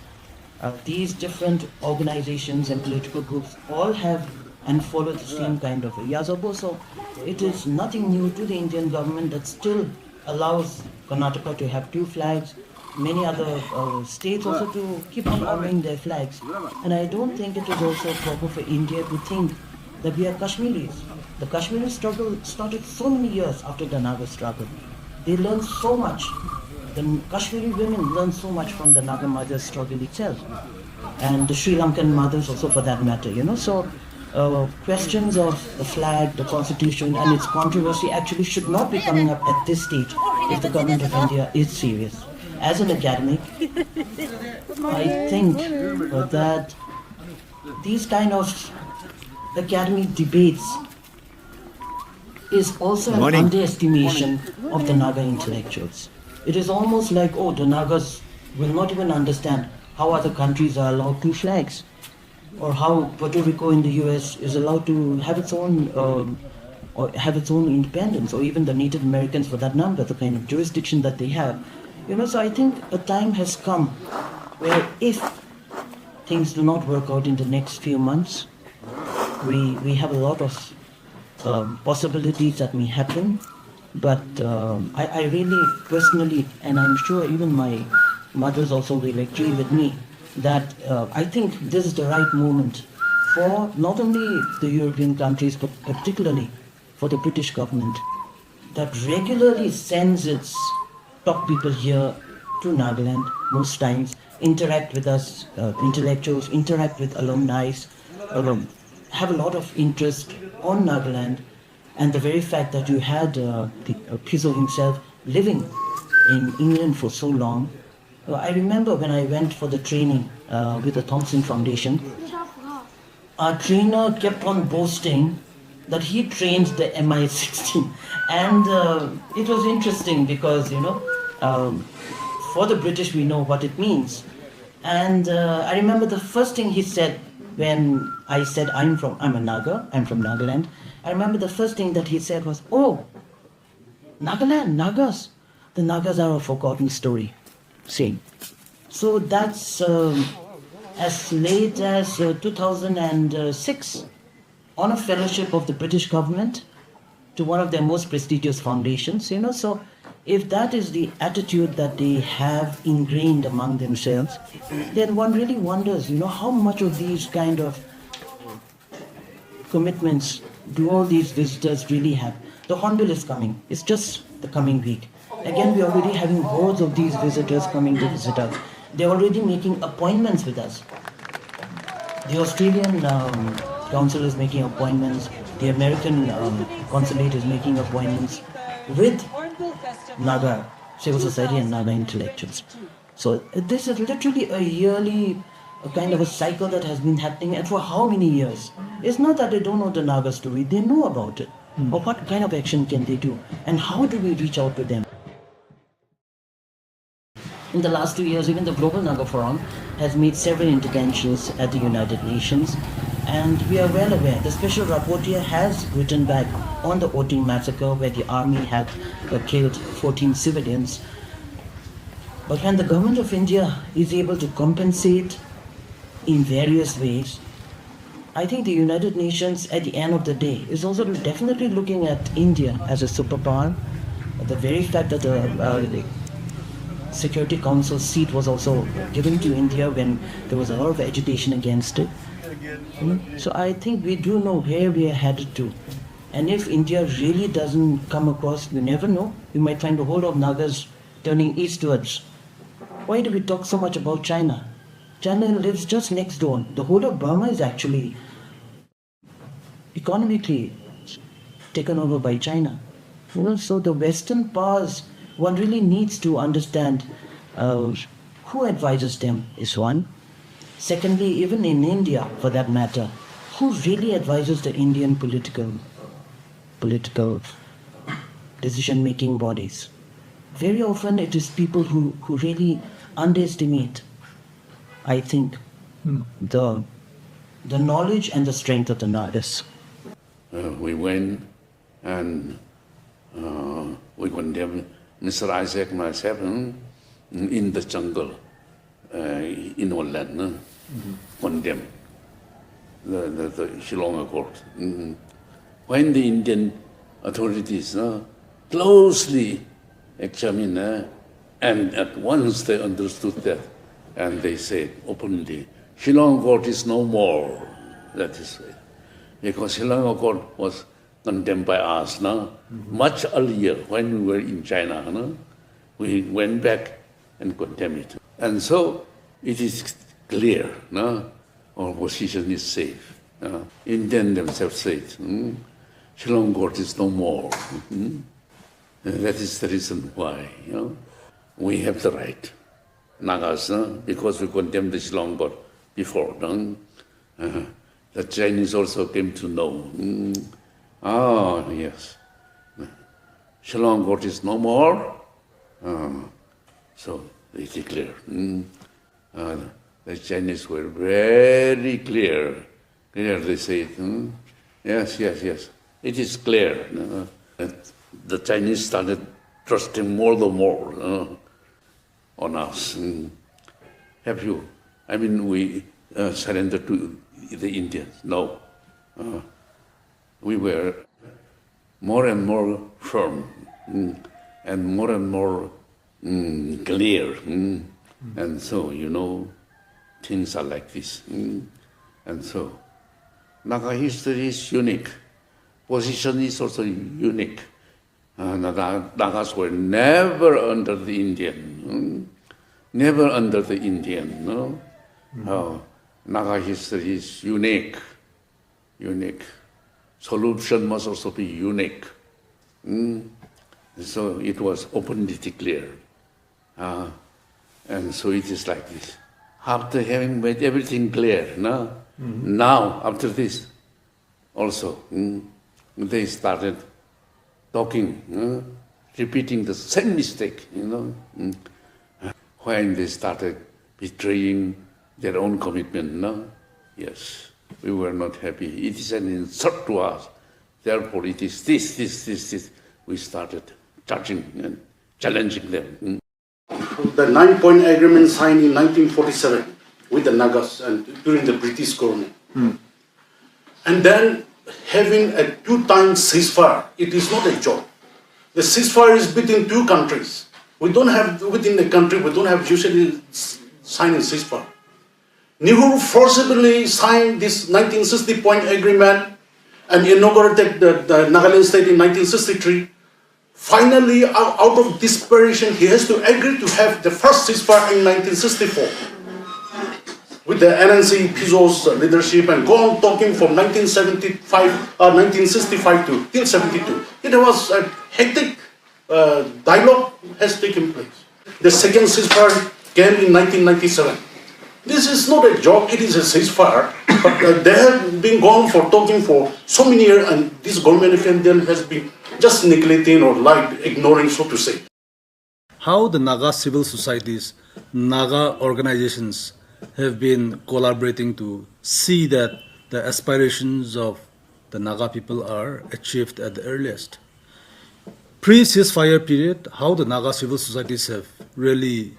These different organizations and political groups all have and follow the same kind of 𝐍𝐀𝐆𝐋. So it is nothing new to the Indian government that still allows Karnataka to have two flags, many other states also to keep on honoring their flags. And I don't think it is also proper for India to think that we are Kashmiris. The Kashmiri struggle started so many years after the Naga struggle. They learned so much. The Kashmiri women learned so much from the Naga mothers' struggle itself. And the Sri Lankan mothers also, for that matter, So questions of the flag, the constitution and its controversy actually should not be coming up at this stage if the government of India is serious. As an academic, I think that these kind of academic debates is also an underestimation of the Naga intellectuals. It is almost like, the Nagas will not even understand how other countries are allowed two flags, or how Puerto Rico in the US is allowed to have its own independence, or even the Native Americans for that matter, the kind of jurisdiction that they have. So I think a time has come where if things do not work out in the next few months, we have a lot of possibilities that may happen. But I really personally, and I'm sure even my mothers also will agree with me, that I think this is the right moment for not only the European countries, but particularly for the British government, that regularly sends its top people here to Nagaland most times, interact with us, intellectuals, interact with alumni, have a lot of interest on Nagaland. And the very fact that you had 𝐍𝐀𝐆𝐋 himself living in England for so long. I remember when I went for the training with the Thompson Foundation, our trainer kept on boasting that he trained the MI-16. And it was interesting because, for the British we know what it means. And I remember the first thing he said when I said I'm a Naga, I'm from Nagaland. I remember the first thing that he said was, Nagaland, Nagas. The Nagas are a forgotten story. Saying. So that's as late as 2006, on a fellowship of the British government to one of their most prestigious foundations, So if that is the attitude that they have ingrained among themselves, then one really wonders, how much of these kind of commitments do all these visitors really have? The Hornbill is coming. It's just the coming week. Again, we're already having hordes of these visitors coming to visit us. They're already making appointments with us. The Australian Council is making appointments. The American Consulate is making appointments with Naga civil society and Naga intellectuals. So this is literally a yearly kind of a cycle that has been happening, and for how many years? It's not that they don't know the Naga story, they know about it. Or what kind of action can they do? And how do we reach out to them? In the last 2 years, even the Global Naga Forum has made several interventions at the United Nations, and we are well aware. The Special Rapporteur has written back on the Oting massacre where the army had killed 14 civilians. But when the government of India is able to compensate in various ways, I think the United Nations at the end of the day is also definitely looking at India as a superpower. The very fact that the Security Council seat was also given to India when there was a lot of agitation against it. So I think we do know where we are headed to. And if India really doesn't come across, you never know, we might find a whole lot of Nagas turning eastwards Why do we talk so much about China? China lives just next door. The whole of Burma is actually economically taken over by China. So the Western powers, one really needs to understand who advises them is one. Secondly, even in India, for that matter, who really advises the Indian political decision-making bodies? Very often it is people who really underestimate, I think, the knowledge and the strength of the Nagas. We went and we condemned Mr. Isaac and myself in the jungle in our land, condemned the Shillong Accord. When the Indian authorities closely examined and at once they understood that, and they said openly, Shillong Accord is no more. That is right. Because Shillong Accord was condemned by us much earlier when we were in China. We went back and condemned it. And so it is clear, our position is safe. Indians themselves said, Shillong Accord is no more. That is the reason why we have the right, Nagas, because we condemned the Shillong Accord before. The Chinese also came to know. Yes, Shillong Accord is no more. So they declared. The Chinese were very clear. They said, yes, it is clear. The Chinese started trusting more and more on us. Have you? I mean, we surrendered to the Indians. No. We were more and more firm and more clear. And so, things are like this. And so, Naga history is unique. Position is also unique. Nagas were never under the Indian. Never under the Indian. Naga history is unique. Solution must also be unique. So it was openly declared. And so it is like this. After having made everything clear, now, after this, also, they started talking, repeating the same mistake, when they started betraying their own commitment. Yes, we were not happy. It is an insult to us. Therefore, it is this. We started judging and challenging them. The 9-point agreement signed in 1947 with the Nagas and during the British colony. And then having a 2-time ceasefire, it is not a joke. The ceasefire is between 2 countries. We don't have, within the country, we don't have usually signing ceasefire. Nehru forcibly signed this 1960-point agreement and inaugurated the Nagaland state in 1963. Finally, out of desperation, he has to agree to have the first ceasefire in 1964 with the NNC Pizo's leadership and go on talking from 1965 to till 72. It was a hectic dialogue has taken place. The second ceasefire came in 1997. This is not a joke, it is a ceasefire, but they have been gone for talking for so many years, and this government of India has been just neglecting or ignoring, so to say. How the Naga civil societies, Naga organizations have been collaborating to see that the aspirations of the Naga people are achieved at the earliest. Pre-ceasefire period, how the Naga civil societies have really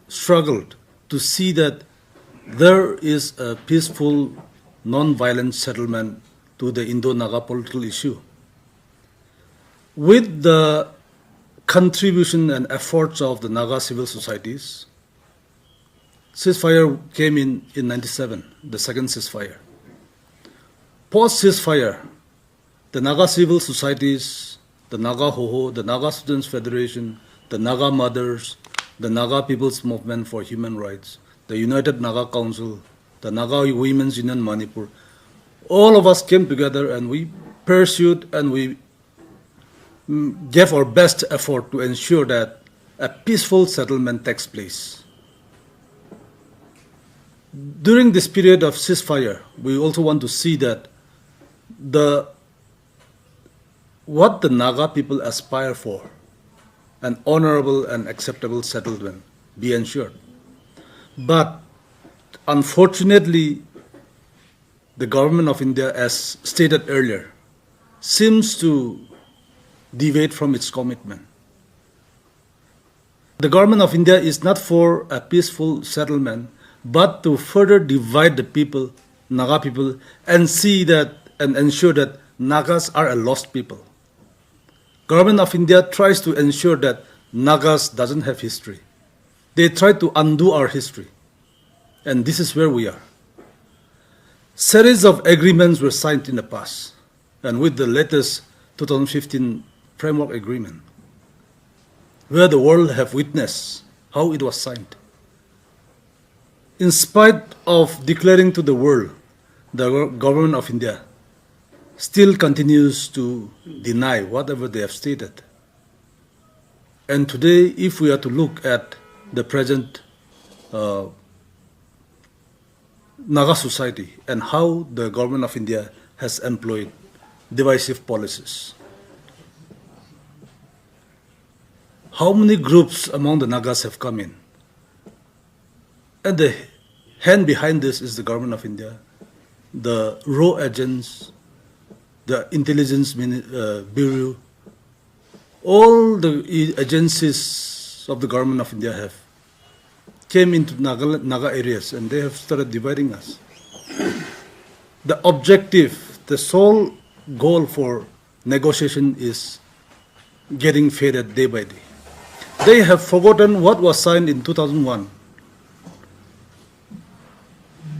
struggled to see that there is a peaceful, non-violent settlement to the Indo-Naga political issue. With the contribution and efforts of the Naga civil societies, ceasefire came in 97, the second ceasefire. Post-ceasefire, the Naga civil societies, the Naga Hoho, the Naga Students Federation, the Naga Mothers, the Naga People's Movement for Human Rights, the United Naga Council, the Naga Women's Union Manipur, all of us came together and we pursued and we gave our best effort to ensure that a peaceful settlement takes place. During this period of ceasefire, we also want to see that what the Naga people aspire for, an honorable and acceptable settlement, be ensured. But unfortunately, the government of India, as stated earlier, seems to deviate from its commitment. The government of India is not for a peaceful settlement, but to further divide the people, Naga people, and see that and ensure that Nagas are a lost people. Government of India tries to ensure that Nagas doesn't have history. They try to undo our history. And this is where we are. Series of agreements were signed in the past, and with the latest 2015 Framework Agreement, where the world have witnessed how it was signed. In spite of declaring to the world, the government of India still continues to deny whatever they have stated. And today, if we are to look at the present Naga society and how the government of India has employed divisive policies, how many groups among the Nagas have come in? And the hand behind this is the government of India, the raw agents, the intelligence bureau, all the agencies of the government of India have came into Naga areas and they have started dividing us. The objective, the sole goal for negotiation is getting faded day by day. They have forgotten what was signed in 2001,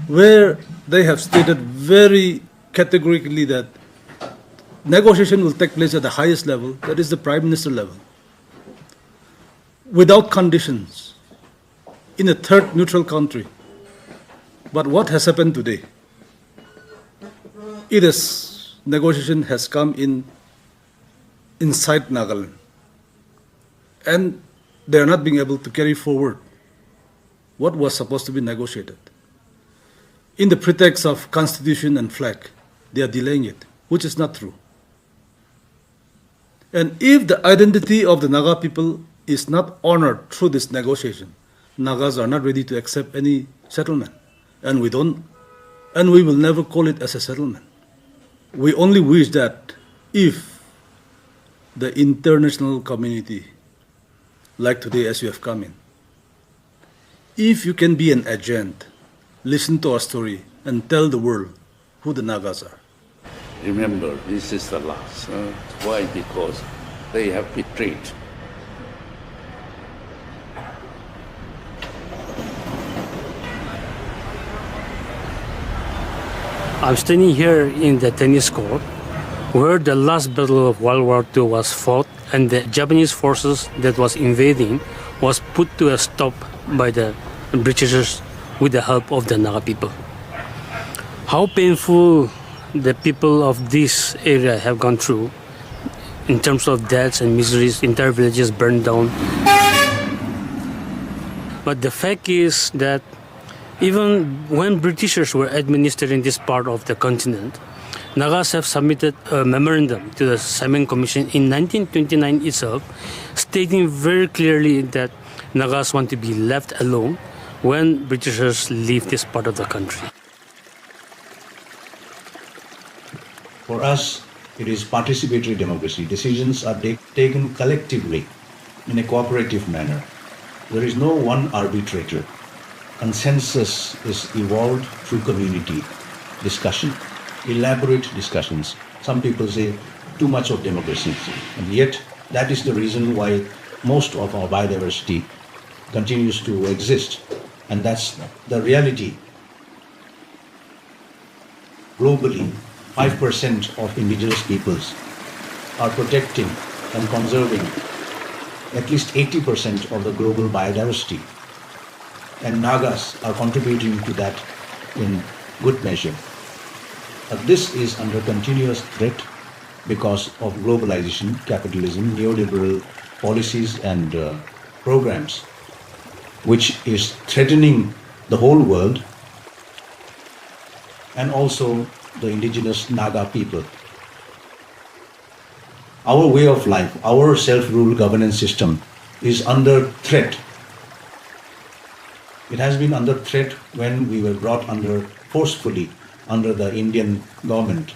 where they have stated very categorically that negotiation will take place at the highest level, that is the Prime Minister level, without conditions, in a third neutral country. But what has happened today? Negotiation has come inside Nagaland, and they are not being able to carry forward what was supposed to be negotiated. In the pretext of constitution and flag, they are delaying it, which is not true. And if the identity of the Naga people is not honored through this negotiation, Nagas are not ready to accept any settlement. And we will never call it as a settlement. We only wish that if the international community, like today as you have come in, if you can be an agent, listen to our story and tell the world who the Nagas are. Remember, this is the last. Why? Because they have betrayed. I'm standing here in the tennis court where the last battle of World War II was fought and the Japanese forces that was invading was put to a stop by the Britishers with the help of the Naga people. How painful the people of this area have gone through in terms of deaths and miseries, entire villages burned down. But the fact is that even when Britishers were administering this part of the continent, Nagas have submitted a memorandum to the Simon Commission in 1929 itself, stating very clearly that Nagas want to be left alone when Britishers leave this part of the country. For us, it is participatory democracy. Decisions are taken collectively in a cooperative manner. There is no one arbitrator. Consensus is evolved through community discussion, elaborate discussions. Some people say too much of democracy, and yet that is the reason why most of our biodiversity continues to exist, and that's the reality. Globally, 5% of indigenous peoples are protecting and conserving at least 80% of the global biodiversity. And Nagas are contributing to that in good measure. But this is under continuous threat because of globalization, capitalism, neoliberal policies and programs, which is threatening the whole world and also the indigenous Naga people. Our way of life, our self-rule governance system is under threat. It has been under threat when we were brought under forcefully under the Indian government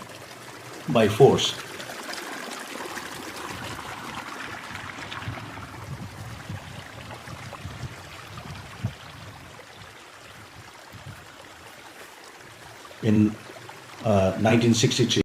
by force. In 1963.